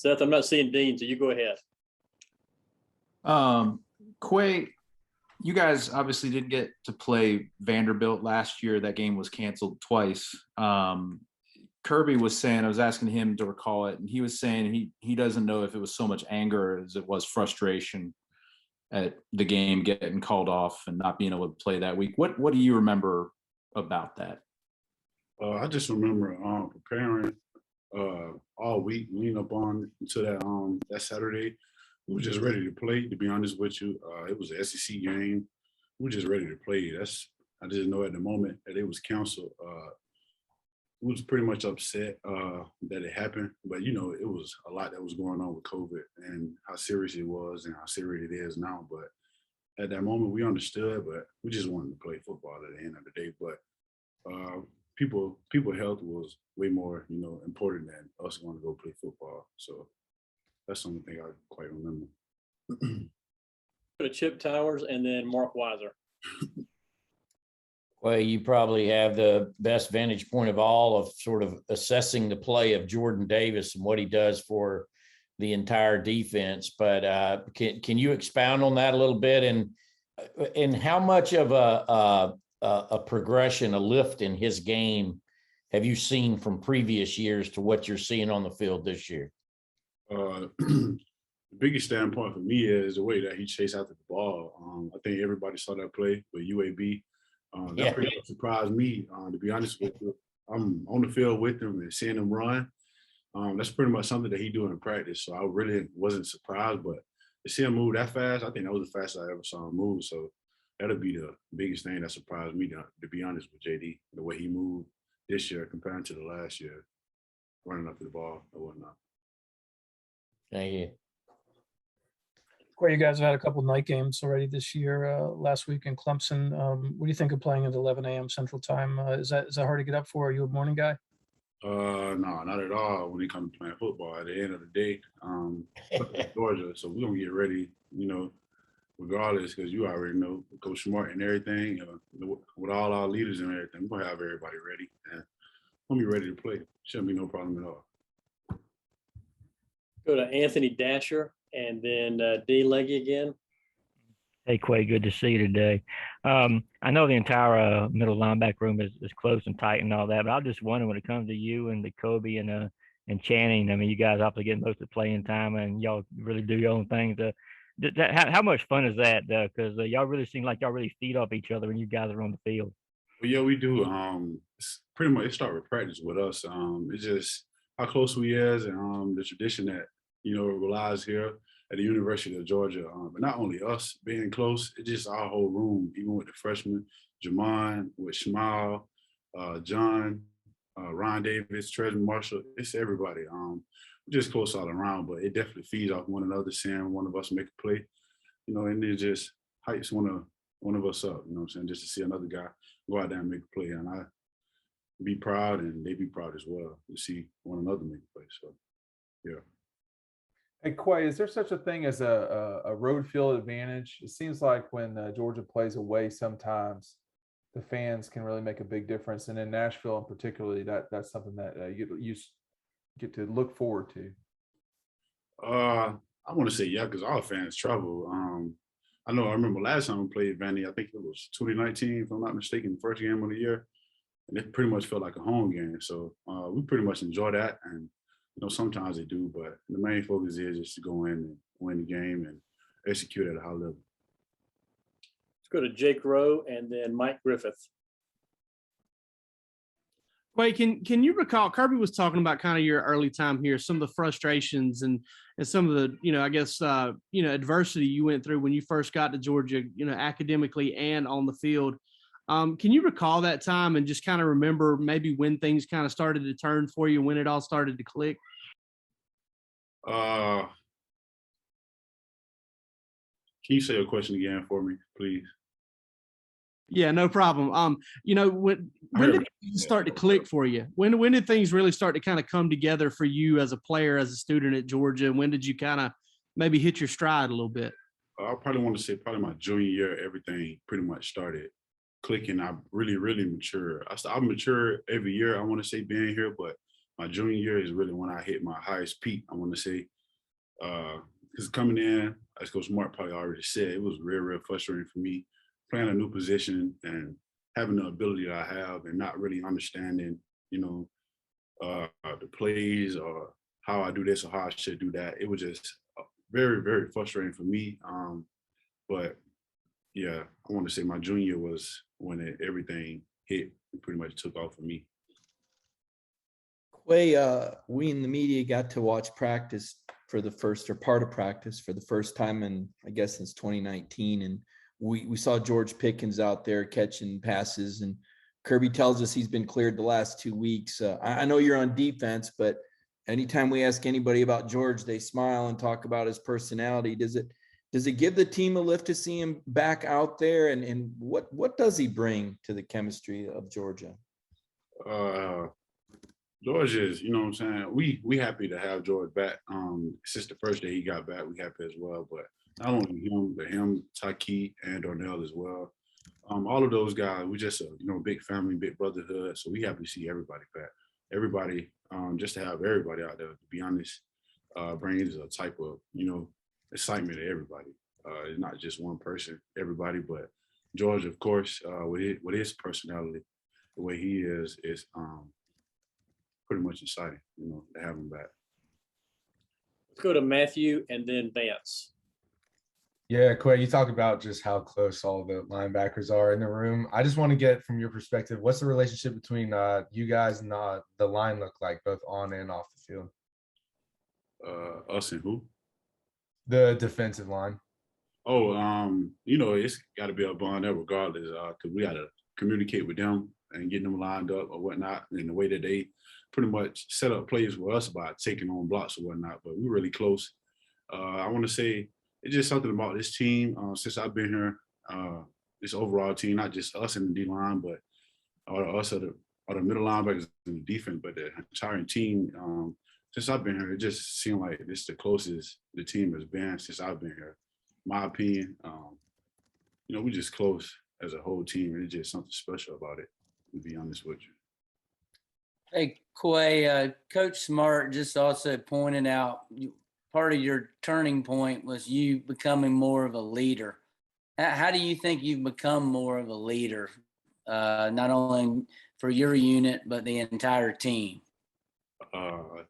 Seth, I'm not seeing Dean, so you go ahead. Quay, you guys obviously didn't get to play Vanderbilt last year. That game was canceled twice. Kirby was saying, I was asking him to recall it, and he was saying he doesn't know if it was so much anger as it was frustration at the game getting called off and not being able to play that week. What do you remember about that? I just remember preparing all week, leading up on to that Saturday. We were just ready to play, to be honest with you. It was an SEC game. We were just ready to play. I didn't know at the moment that it was canceled. We was pretty much upset that it happened, but you know, it was a lot that was going on with COVID and how serious it was and how serious it is now. But at that moment, we understood, but we just wanted to play football at the end of the day. But people health was way more, you know, important than us wanting to go play football. So that's the only thing I quite remember. Go to Chip Towers and then Mark Weiser. Well, you probably have the best vantage point of all of sort of assessing the play of Jordan Davis and what he does for the entire defense. But can you expound on that a little bit, and how much of a progression, a lift in his game have you seen from previous years to what you're seeing on the field this year? The biggest standpoint for me is the way that he chased after the ball. I think everybody saw that play with UAB. That pretty much surprised me, to be honest with you. I'm on the field with him and seeing him run. That's pretty much something that he do in practice. So I really wasn't surprised, but to see him move that fast, I think that was the fastest I ever saw him move. So that'll be the biggest thing that surprised me, to be honest with JD, the way he moved this year compared to the last year, running up to the ball and whatnot. Thank you. Quay, you guys have had a couple night games already this year. Last week in Clemson, what do you think of playing at 11 a.m. Central Time? Is that hard to get up for? Are you a morning guy? No, not at all. When it comes to playing football, at the end of the day, Georgia. So we're gonna get ready, you know, regardless, because you already know Coach Smart and everything. With all our leaders and everything, we're gonna have everybody ready, and we'll be ready to play. Shouldn't be no problem at all. Go to Anthony Dasher and then D. Leggy again. Hey, Quay, good to see you today. I know the entire middle linebacker room is close and tight and all that, but I just wonder when it comes to you and the Kobe and Channing. I mean, you guys obviously get most of the playing time, and y'all really do your own thing. How much fun is that? Because y'all really seem like y'all really feed off each other when you guys are on the field. Well, yeah, we do. It's pretty much it started with practice with us. It's just how close we is, and the tradition that, you know, relies here at the University of Georgia. But not only us being close, it's just our whole room, even with the freshmen, Jamon, with Shmal, John, Ron Davis, Trezor Marshall. It's everybody. We're just close all around, but it definitely feeds off one another, seeing one of us make a play, you know, and it just hypes one of us up, you know what I'm saying, just to see another guy go out there and make a play. And I be proud, and they be proud as well to see one another make a play. So, yeah. Hey, Quay, is there such a thing as a road field advantage? It seems like when Georgia plays away, sometimes the fans can really make a big difference. And in Nashville in particularly, that's something that you get to look forward to. I want to say yeah, because all fans travel. I remember last time we played Vandy, I think it was 2019, if I'm not mistaken, the first game of the year. And it pretty much felt like a home game. So we pretty much enjoy that. And you know, sometimes they do, but the main focus is just to go in and win the game and execute at a high level. Let's go to Jake Rowe and then Mike Griffith. Quay, can you recall, Kirby was talking about kind of your early time here, some of the frustrations and some of the, you know, I guess, you know, adversity you went through when you first got to Georgia, you know, academically and on the field. Can you recall that time and just kind of remember maybe when things kind of started to turn for you, when it all started to click? Can you say your question again for me, please? Yeah, no problem. You know, when did things start to click for you? When did things really start to kind of come together for you as a player, as a student at Georgia? And when did you kind of maybe hit your stride a little bit? I probably want to say probably my junior year, everything pretty much started clicking. I really, really matured. I mature every year, I want to say, being here, but my junior year is really when I hit my highest peak, I want to say. Because coming in, as Coach Mark probably already said, it was real frustrating for me playing a new position and having the ability that I have and not really understanding, the plays or how I do this or how I should do that. It was just very frustrating for me. But yeah, I want to say my junior was when everything hit and pretty much took off for me. Quay, we in the media got to watch practice for the first, or part of practice for the first time in, I guess, since 2019. And we saw George Pickens out there catching passes, and Kirby tells us he's been cleared the last 2 weeks. I know you're on defense, but anytime we ask anybody about George, they smile and talk about his personality. Does it give the team a lift to see him back out there? And what does he bring to the chemistry of Georgia? George is, you know what I'm saying? We happy to have George back. Since the first day he got back, we happy as well. But not only him, but him, Taki, and Darnell as well. All of those guys, we just a big family, big brotherhood. So we happy to see everybody back. Everybody, just to have everybody out there, to be honest, brings a type of, excitement to everybody. It's not just one person, everybody, but George, of course, with his personality, the way he is pretty much exciting, to have him back. Let's go to Matthew and then Vance. Yeah, Quay, you talk about just how close all the linebackers are in the room. I just want to get from your perspective, what's the relationship between you guys and the line look like, both on and off the field? Us and who? The defensive line. It's got to be a bond there regardless, because we got to communicate with them and get them lined up or whatnot, and the way that they pretty much set up plays for us by taking on blocks or whatnot. But we're really close. I want to say it's just something about this team since I've been here. This overall team, not just us in the D line, but us or the middle linebackers in the defense, but the entire team. Since I've been here, it just seemed like this is the closest the team has been since I've been here. My opinion, we're just close as a whole team, and it's just something special about it, to be honest with you. Hey, Quay, Coach Smart just also pointed out part of your turning point was you becoming more of a leader. How do you think you've become more of a leader, not only for your unit, but the entire team?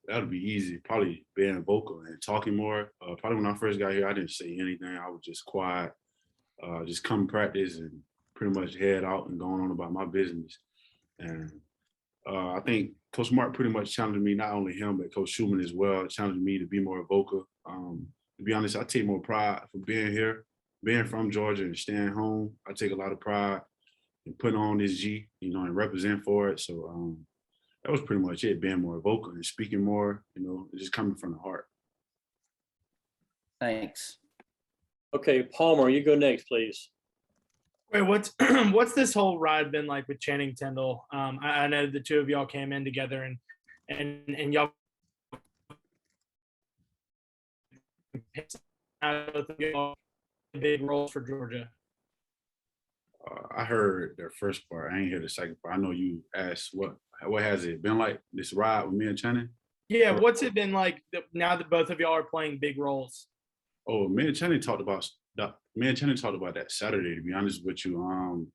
That'll be easy. Probably being vocal and talking more. Probably when I first got here, I didn't say anything. I was just quiet, just come practice and pretty much head out and going on about my business. And I think Coach Mark pretty much challenged me, not only him, but Coach Schumann as well, challenged me to be more vocal. To be honest, I take more pride for being here, being from Georgia and staying home. I take a lot of pride in putting on this G, and represent for it. So that was pretty much it, being more vocal and speaking more, just coming from the heart. Thanks. Okay, Palmer, you go next, please. Wait, what's this whole ride been like with Channing Tindall? I know the two of y'all came in together and y'all big roles for Georgia. I heard the first part. I ain't hear the second part. I know you asked what has it been like, this ride with me and Channing? Yeah, what's it been like now that both of y'all are playing big roles? Oh, me and Channing talked about that Saturday, to be honest with you.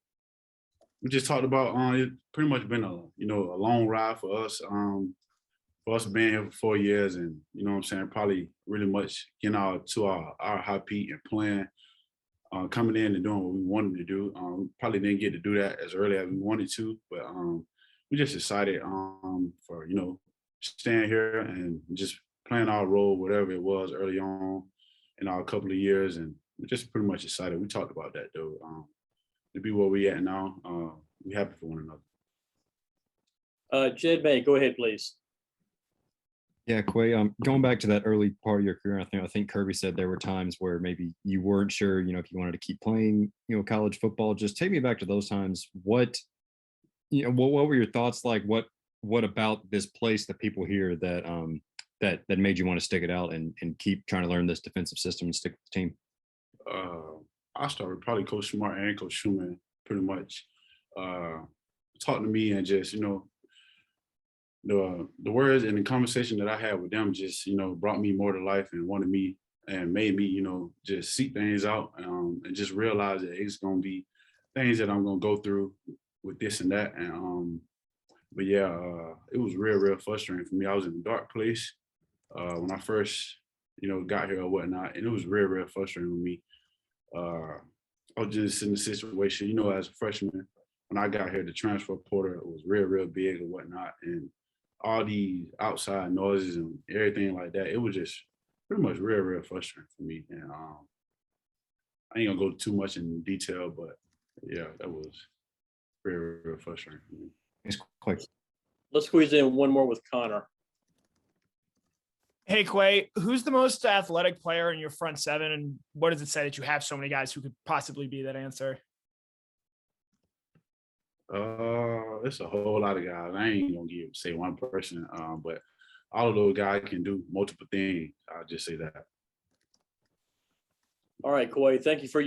We just talked about it pretty much been a long ride for us. For us being here for 4 years and probably really much getting to our high peak and playing, coming in and doing what we wanted to do. Probably didn't get to do that as early as we wanted to, but we just decided for staying here and just playing our role, whatever it was early on in our couple of years, and we're just pretty much excited. We talked about that though. To be where we at now, we happy for one another. Jed May, go ahead, please. Yeah, Quay, going back to that early part of your career, I think Kirby said there were times where maybe you weren't sure, if you wanted to keep playing, college football. Just take me back to those times. What were your thoughts like? What about this place that people hear that that made you want to stick it out and keep trying to learn this defensive system and stick with the team? I started probably Coach Smart and Coach Schumann pretty much talking to me and just, the words and the conversation that I had with them just, brought me more to life and wanted me and made me, just see things out and just realize that it's gonna be things that I'm gonna go through with this and that. And but yeah, it was real frustrating for me. I was in a dark place when I first, got here or whatnot, and it was real frustrating with me. I was just in the situation, as a freshman, when I got here, the transfer portal was real big and whatnot, and all these outside noises and everything like that. It was just pretty much real frustrating for me. And I ain't gonna go too much in detail, but yeah, that was real frustrating for me. It's quite. Let's squeeze in one more with Connor. Hey, Quay, who's the most athletic player in your front seven? And what does it say that you have so many guys who could possibly be that answer? It's a whole lot of guys. I ain't gonna say one person, but all of those guys can do multiple things. I'll just say that. All right, Quay, thank you for